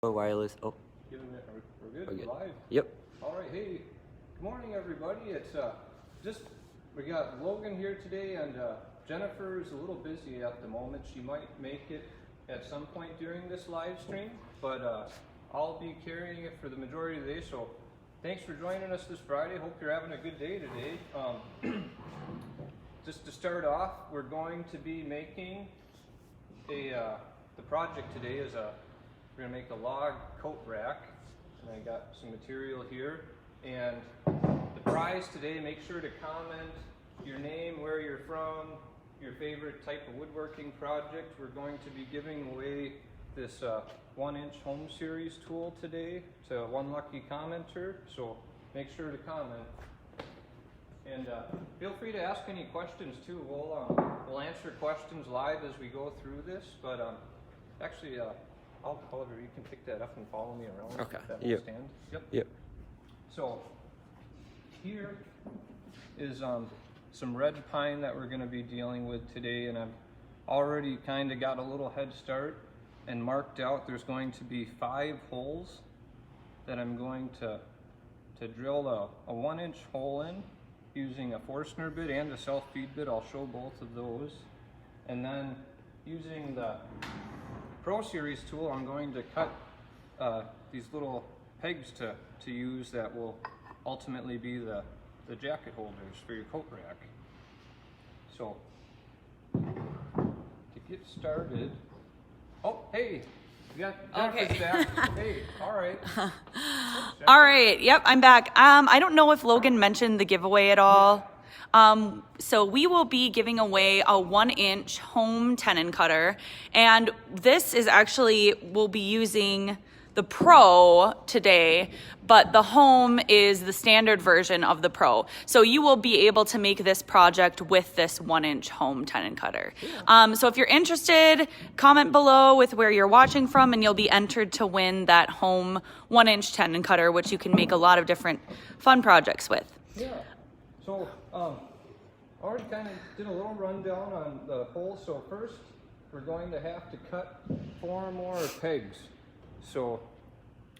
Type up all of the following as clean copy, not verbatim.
Wireless. Oh, We're good. okay. Live. Yep. All right. Hey, good morning, everybody. It's we got Logan here today, and Jennifer is a little busy at the moment. She might make it at some point during this live stream, but I'll be carrying it for the majority of the day. So, thanks for joining us this Friday. Hope you're having a good day today. Just to start off, we're going to be making the project today is we're going to make a log coat rack, and I got some material here. And the prize today, make sure to comment your name, where you're from, your favorite type of woodworking project. We're going to be giving away this 1-inch home series tool today to one lucky commenter, so make sure to comment. And feel free to ask any questions too. We'll answer questions live as we go through this, but actually, Oliver, you can pick that up and follow me around. Okay. That Yep. stand. Yep. Yep. So here is some red pine that we're going to be dealing with today, and I've already kind of got a little head start and marked out. There's going to be 5 holes that I'm going to drill a 1-inch hole in using a Forstner bit and a self-feed bit. I'll show both of those, and then using the Pro Series tool, I'm going to cut these little pegs to use that will ultimately be the jacket holders for your coat rack. So, to get started, oh, hey, you got Jennifer's back. Hey, all right. All right, yep, I'm back. I don't know if Logan mentioned the giveaway at all. So we will be giving away a 1-inch home tenon cutter, and this is actually, we'll be using the Pro today, but the home is the standard version of the Pro. So you will be able to make this project with this 1-inch home tenon cutter. So if you're interested, comment below with where you're watching from, and you'll be entered to win that home 1-inch tenon cutter, which you can make a lot of different fun projects with. Yeah. So, already kind of did a little rundown on the hole. So first, we're going to have to cut 4 more pegs. So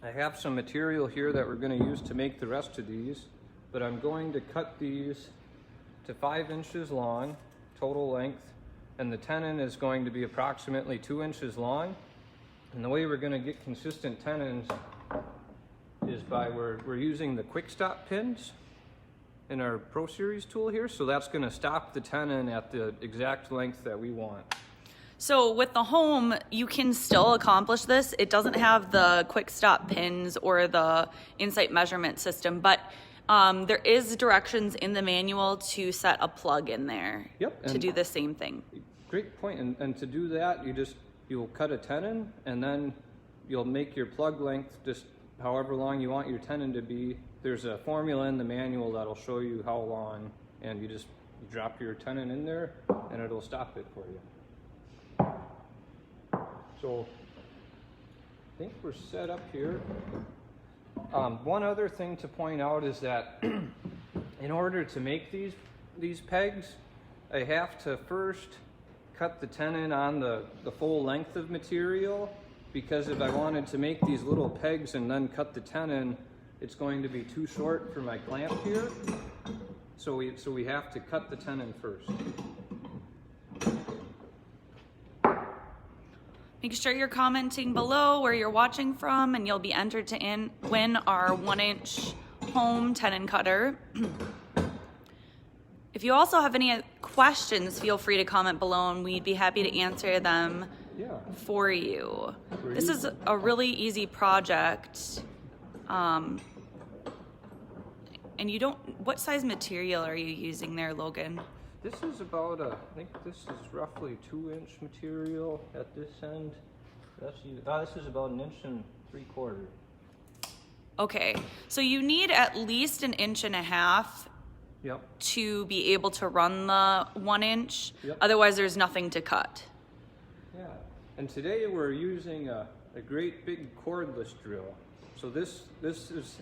I have some material here that we're going to use to make the rest of these, but I'm going to cut these to 5 inches long, total length, and the tenon is going to be approximately 2 inches long. And the way we're going to get consistent tenons is by we're using the quick stop pins in our Pro Series tool here, so that's going to stop the tenon at the exact length that we want. So with the home, you can still accomplish this. It doesn't have the quick stop pins or the insight measurement system, but there is directions in the manual to set a plug in there. Yep, to do the same thing. Great point. And to do that, you'll cut a tenon, and then you'll make your plug length just however long you want your tenon to be. There's a formula in the manual that'll show you how long, and you just drop your tenon in there and it'll stop it for you. So I think we're set up here. One other thing to point out is that in order to make these pegs, I have to first cut the tenon on the full length of material, because if I wanted to make these little pegs and then cut the tenon, it's going to be too short for my clamp here. So we have to cut the tenon first. Make sure you're commenting below where you're watching from, and you'll be entered to win our 1-inch home tenon cutter. If you also have any questions, feel free to comment below, and we'd be happy to answer them for you. This is a really easy project. And you don't, what size material are you using there, Logan? This is about I think this is roughly 2-inch material at this end. This is about 1 3/4 inches. Okay, so you need at least 1.5 inches Yep. to be able to run the 1-inch. Yep. Otherwise, there's nothing to cut. Yeah, and today we're using a great big cordless drill. So this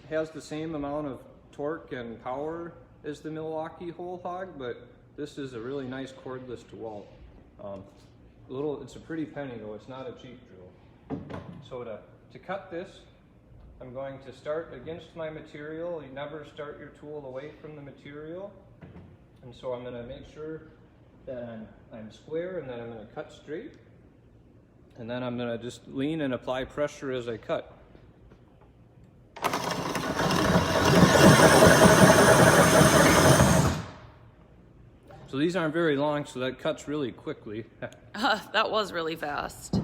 has the same amount of torque and power as the Milwaukee Whole Hog, but this is a really nice cordless DeWalt. It's a pretty penny though, it's not a cheap drill. So to to cut this, I'm going to start against my material. You never start your tool away from the material. And so I'm going to make sure that I'm square and that I'm going to cut straight. And then I'm going to just lean and apply pressure as I cut. So these aren't very long, so that cuts really quickly. That was really fast.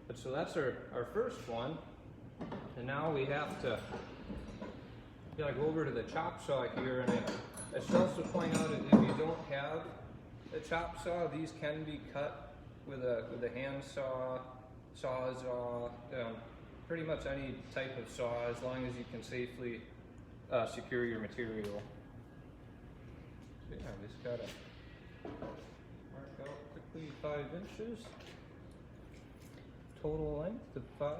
But so that's our first one. And now we have to go over to the chop saw here. And I should also point out that if you don't have a chop saw, these can be cut with a hand saw, sawzall, pretty much any type of saw, as long as you can safely secure your material. So yeah, I just gotta mark out quickly 5 inches. Total length of 5.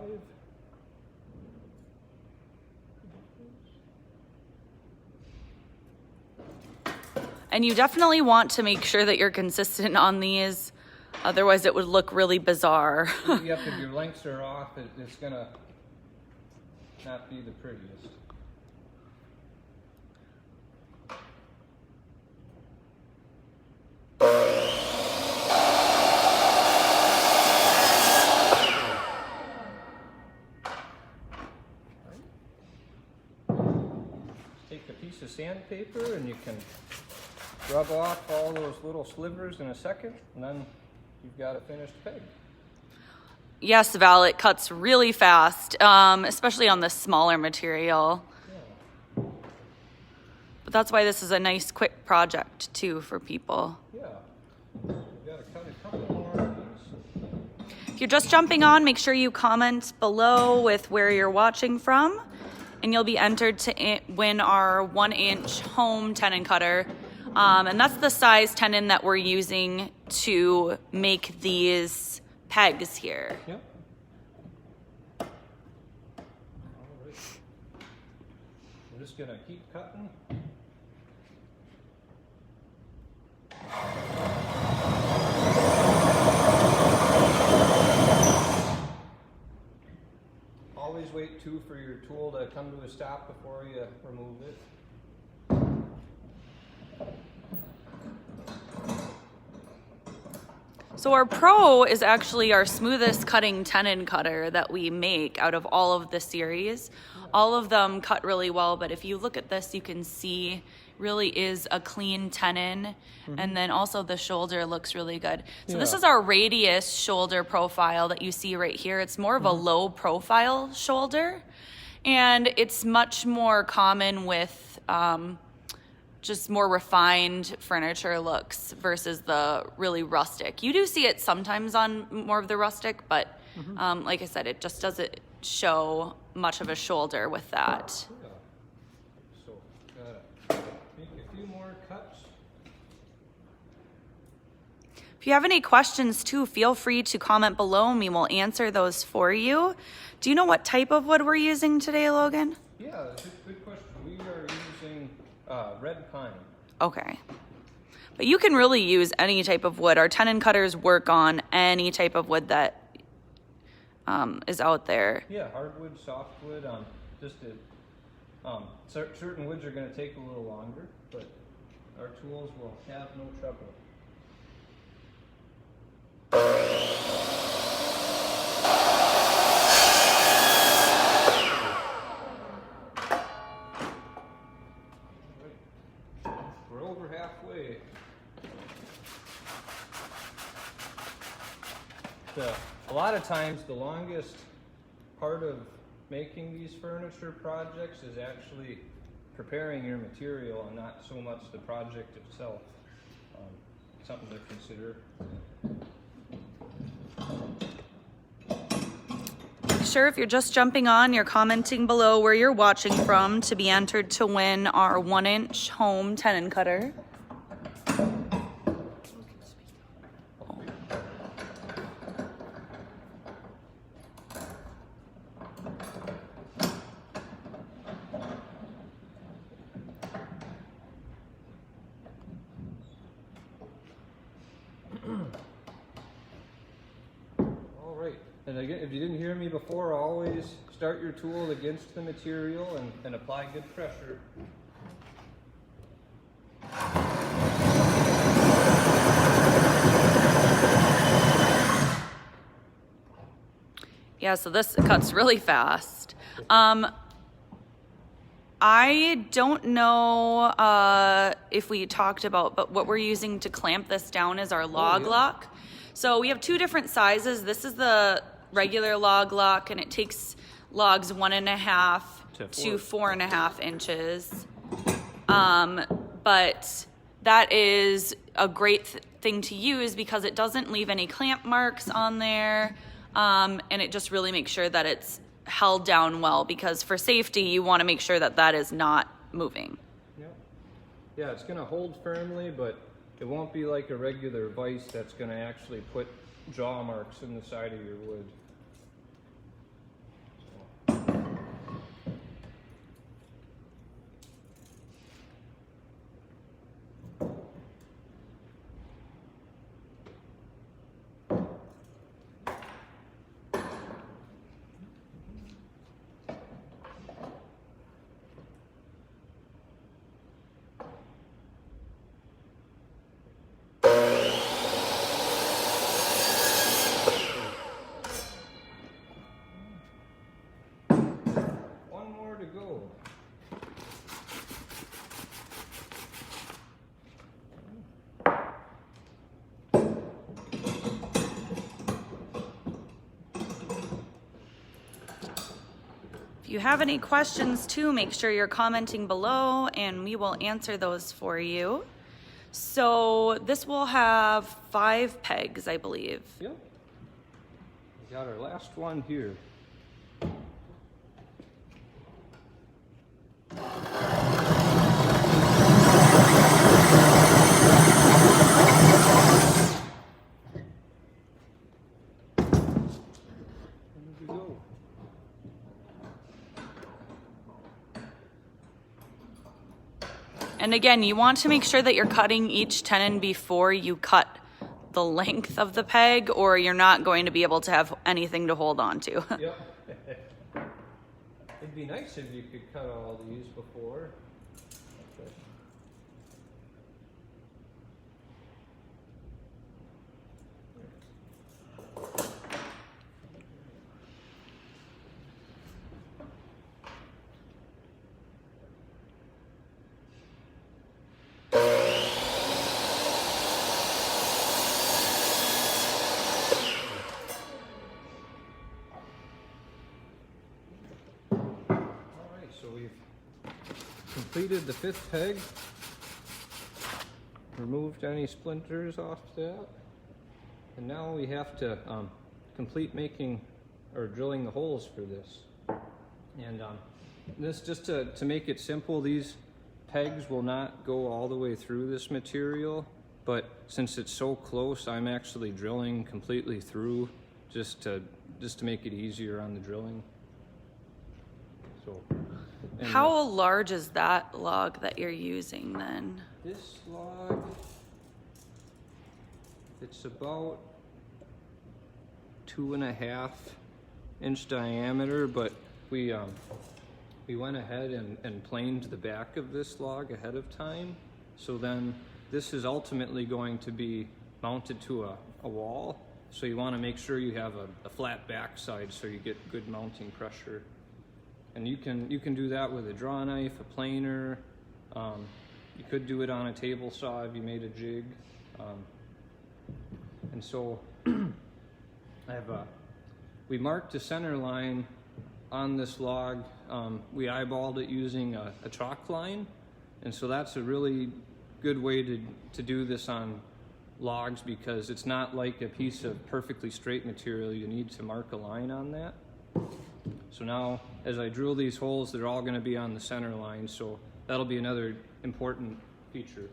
And you definitely want to make sure that you're consistent on these, otherwise it would look really bizarre. Yep, if your lengths are off, it's gonna not be the prettiest. Take a piece of sandpaper and you can rub off all those little slivers in a second, and then you've got a finished peg. Yes, Val, it cuts really fast, especially on the smaller material. Yeah. But that's why this is a nice, quick project, too, for people. Yeah. You've got to cut a couple more of these. If you're just jumping on, make sure you comment below with where you're watching from, and you'll be entered to win our 1-inch home tenon cutter. And that's the size tenon that we're using to make these pegs here. Yep. All right. I'm just gonna keep cutting. Always wait too for your tool to come to a stop before you remove it. So our Pro is actually our smoothest cutting tenon cutter that we make out of all of the series. All of them cut really well, but if you look at this, you can see really is a clean tenon. And then also the shoulder looks really good. So this is our radius shoulder profile that you see right here. It's more of a low profile shoulder, and it's much more common with just more refined furniture looks versus the really rustic. You do see it sometimes on more of the rustic, but like I said, it just doesn't show much of a shoulder with that. Yeah. So, gotta make a few more cuts. If you have any questions too, feel free to comment below and we will answer those for you. Do you know what type of wood we're using today, Logan? Yeah, that's a good question. We are using red pine. Okay. But you can really use any type of wood. Our tenon cutters work on any type of wood that is out there. Yeah, hardwood, softwood. Certain woods are going to take a little longer, but our tools will have no trouble. We're over halfway. A lot of times the longest part of making these furniture projects is actually preparing your material and not so much the project itself. Something to consider. Sure, if you're just jumping on, you're commenting below where you're watching from to be entered to win our 1-inch home tenon cutter. And again, if you didn't hear me before, always start your tool against the material and apply good pressure. Yeah, so this cuts really fast. I don't know if we talked about, but what we're using to clamp this down is our log lock. So we have two different sizes. This is the regular log lock, and it takes logs 1.5 to 4.5 inches. But that is a great thing to use because it doesn't leave any clamp marks on there. And it just really makes sure that it's held down well, because for safety, you want to make sure that that is not moving. Yep. Yeah, it's going to hold firmly, but it won't be like a regular vise that's going to actually put jaw marks in the side of your wood. Go. If you have any questions too, make sure you're commenting below and we will answer those for you. So this will have 5 pegs, I believe. Yep. We got our last one here. And again, you want to make sure that you're cutting each tenon before you cut the length of the peg, or you're not going to be able to have anything to hold on to. Yep. It'd be nice if you could cut all these before. So we've completed the 5th peg, removed any splinters off that, and now we have to complete making or drilling the holes for this. And this, just to make it simple, these pegs will not go all the way through this material, but since it's so close, I'm actually drilling completely through just to make it easier on the drilling. So. How large is that log that you're using then? This log, it's about 2.5 inch diameter, but we went ahead and planed the back of this log ahead of time. So then this is ultimately going to be mounted to a wall. So you want to make sure you have a flat backside so you get good mounting pressure. And you can do that with a draw knife, a planer. You could do it on a table saw if you made a jig. And so we marked the center line on this log. We eyeballed it using a chalk line. And so that's a really good way to do this on logs, because it's not like a piece of perfectly straight material. You need to mark a line on that. So now, as I drill these holes, they're all going to be on the center line, so that'll be another important feature.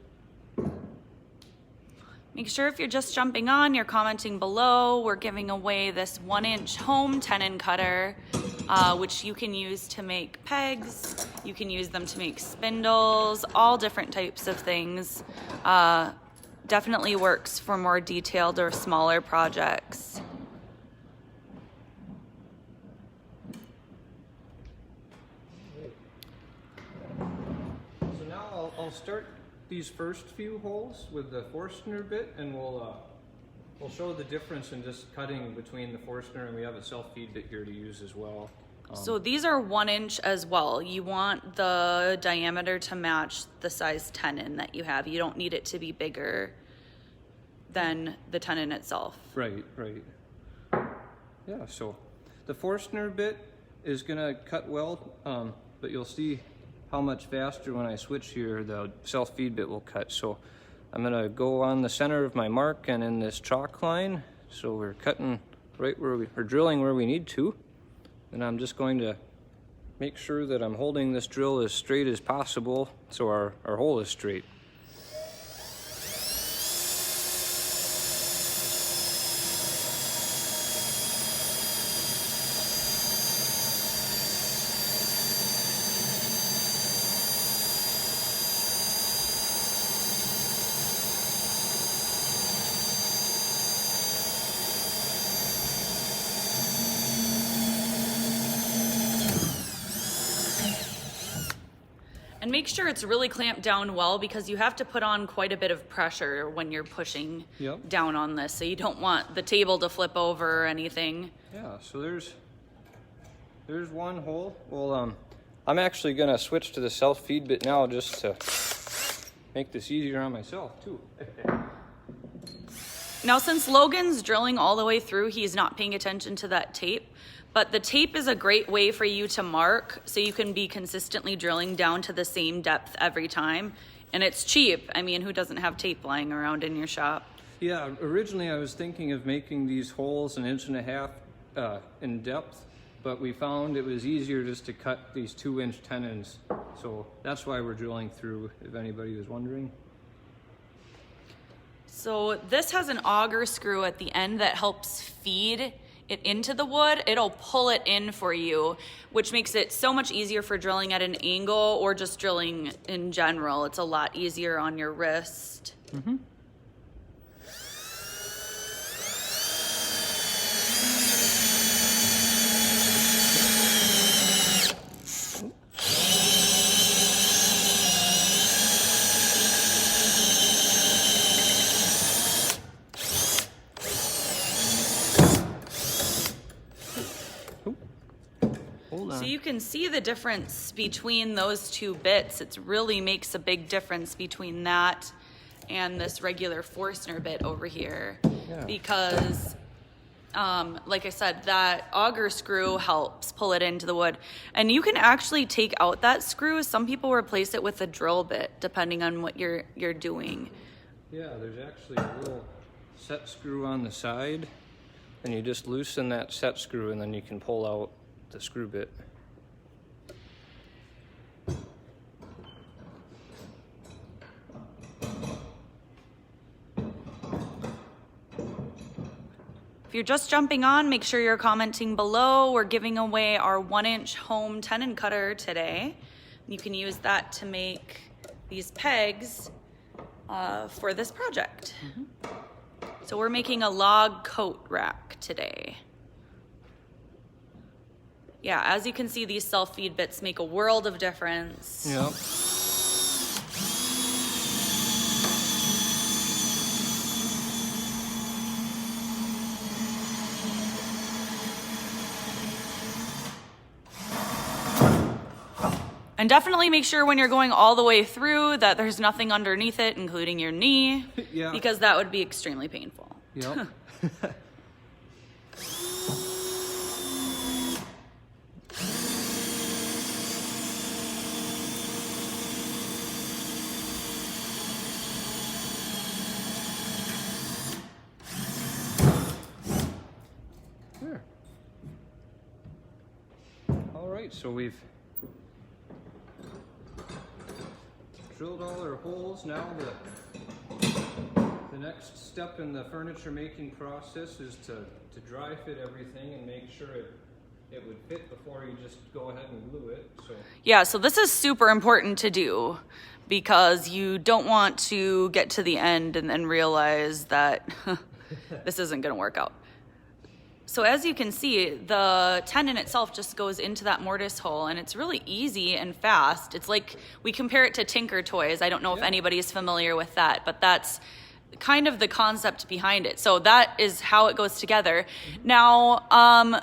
Make sure if you're just jumping on, you're commenting below. We're giving away this 1-inch home tenon cutter, which you can use to make pegs. You can use them to make spindles, all different types of things. Definitely works for more detailed or smaller projects. we'll start these first few holes with the Forstner bit, and we'll show the difference in just cutting between the Forstner, and we have a self-feed bit here to use as well. So these are 1 inch as well. You want the diameter to match the size tenon that you have. You don't need it to be bigger than the tenon itself. Right. Yeah, so the Forstner bit is gonna cut well, but you'll see how much faster when I switch here, the self-feed bit will cut. So I'm gonna go on the center of my mark and in this chalk line. So we're cutting right where we're drilling where we need to. And I'm just going to make sure that I'm holding this drill as straight as possible so our hole is straight. And make sure it's really clamped down well, because you have to put on quite a bit of pressure when you're pushing down on this. So you don't want the table to flip over or anything. Yeah, so there's one hole. Well, I'm actually gonna switch to the self-feed bit now just to make this easier on myself too. Now, since Logan's drilling all the way through, he's not paying attention to that tape. But the tape is a great way for you to mark, so you can be consistently drilling down to the same depth every time. And it's cheap. I mean, who doesn't have tape lying around in your shop? Yeah, originally I was thinking of making these holes 1.5 inches in depth, but we found it was easier just to cut these 2-inch tenons. So that's why we're drilling through, if anybody was wondering. So this has an auger screw at the end that helps feed it into the wood. It'll pull it in for you, which makes it so much easier for drilling at an angle or just drilling in general. It's a lot easier on your wrist. Mm-hmm. So you can see the difference between those two bits. It really makes a big difference between that and this regular Forstner bit over here. Yeah. Because, like I said, that auger screw helps pull it into the wood. And you can actually take out that screw. Some people replace it with a drill bit, depending on what you're doing. Yeah, there's actually a little set screw on the side, and you just loosen that set screw and then you can pull out the screw bit. If you're just jumping on, make sure you're commenting below. We're giving away our 1-inch home tenon cutter today. You can use that to make these pegs for this project. Mm-hmm. So we're making a log coat rack today. Yeah, as you can see, these self-feed bits make a world of difference. Yep. And definitely make sure when you're going all the way through that there's nothing underneath it, including your knee, Yeah. because that would be extremely painful. Yep. There. All right, so we've drilled all our holes. Now the next step in the furniture making process is to dry fit everything and make sure it would fit before you just go ahead and glue it. So Yeah, so this is super important to do because you don't want to get to the end and then realize that this isn't going to work out. So as you can see, the tenon itself just goes into that mortise hole, and it's really easy and fast. It's like, we compare it to Tinker Toys. I don't know if anybody's familiar with that, but that's kind of the concept behind it. So that is how it goes together. Now,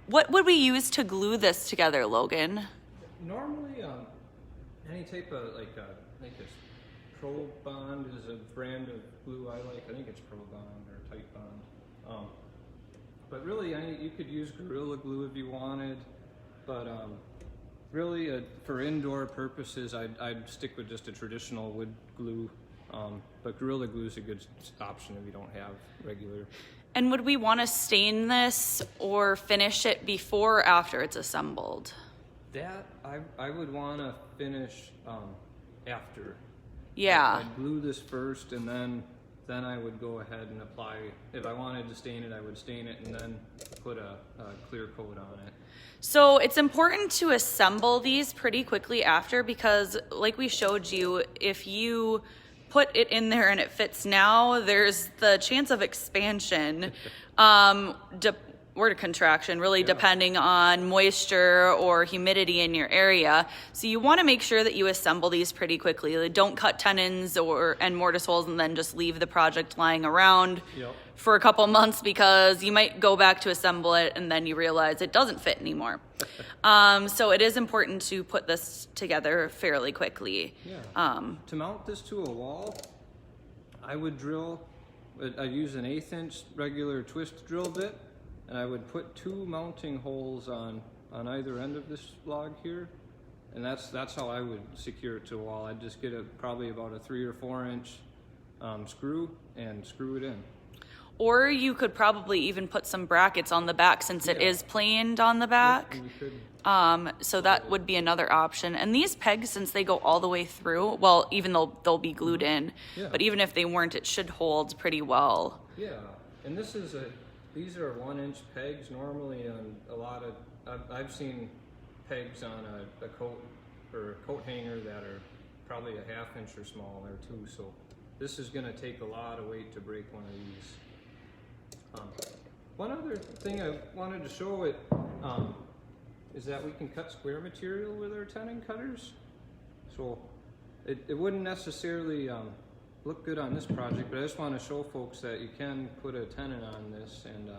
what would we use to glue this together, Logan? Normally, any type of, like, I think it's Pro Bond is a brand of glue I like. I think it's Pro Bond or Tight Bond. But really, you could use Gorilla Glue if you wanted. But really, for indoor purposes, I'd stick with just a traditional wood glue. But Gorilla Glue is a good option if you don't have regular. And would we want to stain this or finish it before or after it's assembled? That, I would want to finish after. Yeah. I'd glue this first, and then I would go ahead and apply. If I wanted to stain it, I would stain it and then put a clear coat on it. So it's important to assemble these pretty quickly after, because like we showed you, if you put it in there and it fits now, there's the chance of expansion or contraction, really depending on moisture or humidity in your area. So you want to make sure that you assemble these pretty quickly. Don't cut tenons and mortise holes and then just leave the project lying around for a couple months, because you might go back to assemble it and then you realize it doesn't fit anymore. So it is important to put this together fairly quickly. To mount this to a wall, I would I'd use an 1/8 inch regular twist drill bit, and I would put 2 mounting holes on either end of this log here, and that's how I would secure it to a wall. I'd just get probably about a 3 or 4 inch screw and screw it in. Or you could probably even put some brackets on the back, since it is planed on the back. So that would be another option. And these pegs, since they go all the way through, well, even though they'll be glued in, but even if they weren't, it should hold pretty well. Yeah, and these are 1 inch pegs. Normally on a lot of, I've seen pegs on a coat or a coat hanger that are probably a 1/2 inch or smaller too. So this is gonna take a lot of weight to break one of these. One other thing I wanted to show is that we can cut square material with our tenon cutters. So it wouldn't necessarily look good on this project, but I just want to show folks that you can put a tenon on this and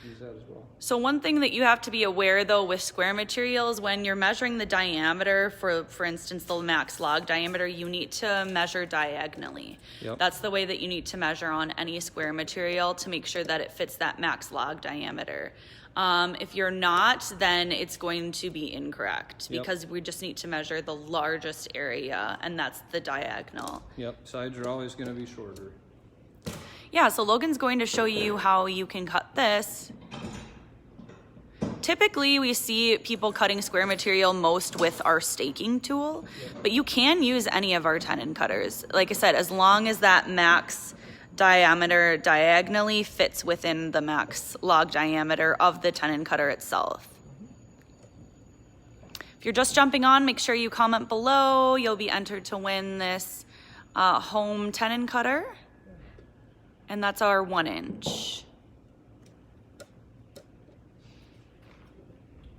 use that as well. So one thing that you have to be aware, though, with square materials, when you're measuring the diameter, for instance, the max log diameter, you need to measure diagonally. That's the way that you need to measure on any square material to make sure that it fits that max log diameter. If you're not, then it's going to be incorrect, because we just need to measure the largest area, and that's the diagonal. Sides are always going to be shorter. Yeah, so Logan's going to show you how you can cut this. Typically, we see people cutting square material most with our staking tool, but you can use any of our tenon cutters. Like I said, as long as that max diameter diagonally fits within the max log diameter of the tenon cutter itself. If you're just jumping on, make sure you comment below. You'll be entered to win this home tenon cutter. And that's our 1 inch.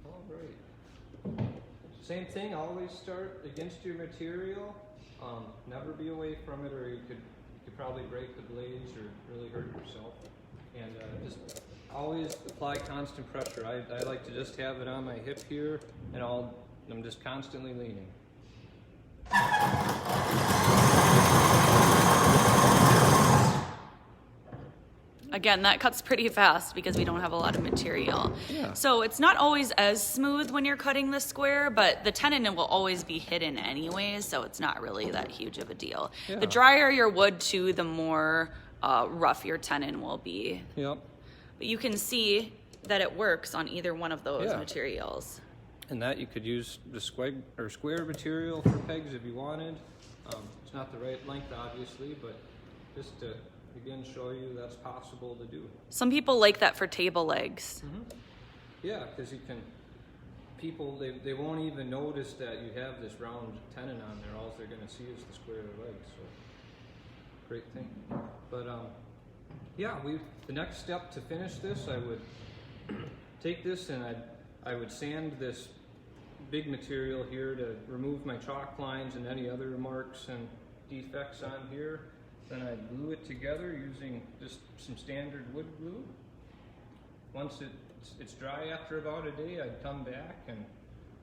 All right. Same thing, always start against your material. Never be away from it, or you could probably break the blades or really hurt yourself. And just always apply constant pressure. I like to just have it on my hip here, and I'm just constantly leaning. Again, that cuts pretty fast because we don't have a lot of material. So it's not always as smooth when you're cutting the square, but the tenon will always be hidden anyways, so it's not really that huge of a deal. The drier your wood too, the more rough your tenon will be. But you can see that it works on either one of those materials. And that you could use the square material for pegs if you wanted. It's not the right length, obviously, but just to again show you that's possible to do. Some people like that for table legs. Yeah, because people won't even notice that you have this round tenon on there. All they're going to see is the square legs. So great thing. But yeah, the next step to finish this, I would take this and I would sand this big material here to remove my chalk lines and any other marks and defects on here. Then I'd glue it together using just some standard wood glue. Once it's dry after about a day, I'd come back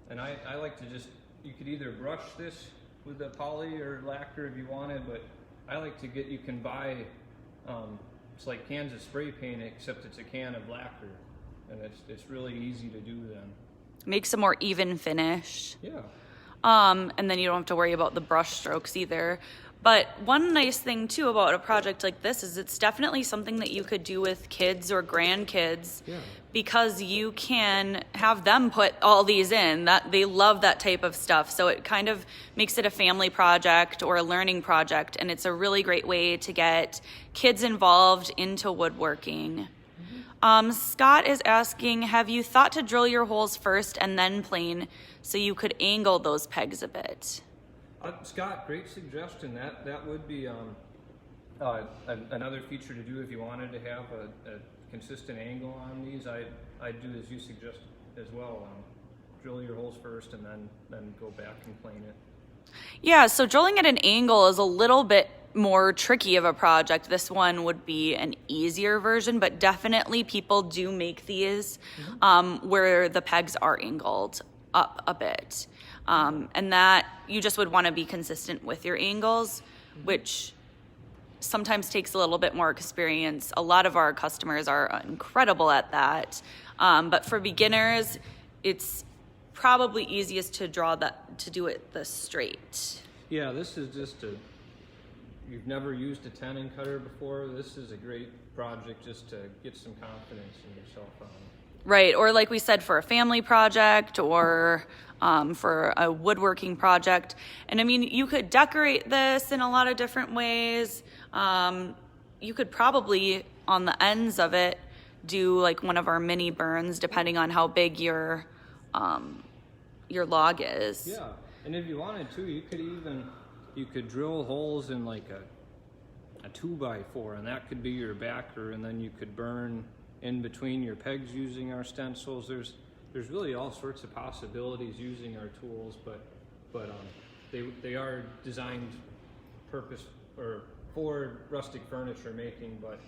and I like to just, you could either brush this with a poly or lacquer if you wanted, but I like to you can buy, it's like cans of spray paint except it's a can of lacquer, and it's really easy to do then. Makes a more even finish. Yeah. And then you don't have to worry about the brush strokes either. But one nice thing too about a project like this is it's definitely something that you could do with kids or grandkids, because you can have them put all these in. That they love that type of stuff. So it kind of makes it a family project or a learning project, and it's a really great way to get kids involved into woodworking. Scott is asking, have you thought to drill your holes first and then plane so you could angle those pegs a bit? Scott, great suggestion. That would be another feature to do if you wanted to have a consistent angle on these. I'd do as you suggest as well. Drill your holes first and then go back and plane it. Yeah, so drilling at an angle is a little bit more tricky of a project. This one would be an easier version, but definitely people do make these where the pegs are angled up a bit. And that you just would want to be consistent with your angles, which sometimes takes a little bit more experience. A lot of our customers are incredible at that. But for beginners, it's probably easiest to do it the straight. Yeah, this is just you've never used a tenon cutter before. This is a great project just to get some confidence in yourself on. Right, or like we said, for a family project or for a woodworking project. And I mean, you could decorate this in a lot of different ways. You could probably, on the ends of it, do like one of our mini burns, depending on how big your log is. Yeah, and if you wanted to, you could drill holes in like a 2x4, and that could be your backer, and then you could burn in between your pegs using our stencils. There's really all sorts of possibilities using our tools, but they are designed for rustic furniture making, but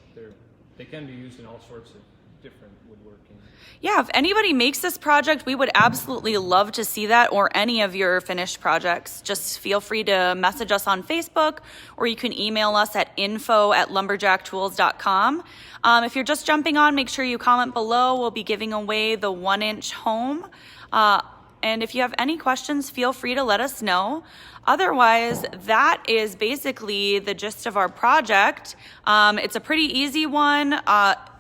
they can be used in all sorts of different woodworking. Yeah, if anybody makes this project, we would absolutely love to see that, or any of your finished projects. Just feel free to message us on Facebook, or you can email us at info@lumberjacktools.com. If you're just jumping on, make sure you comment below. We'll be giving away the 1-inch home. And if you have any questions, feel free to let us know. Otherwise, that is basically the gist of our project. It's a pretty easy one.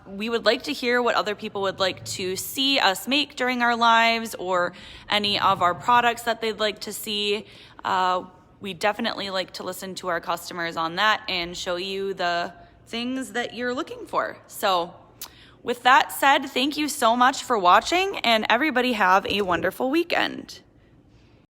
We would like to hear what other people would like to see us make during our lives, or any of our products that they'd like to see. We definitely like to listen to our customers on that and show you the things that you're looking for. So with that said, thank you so much for watching, and everybody have a wonderful weekend.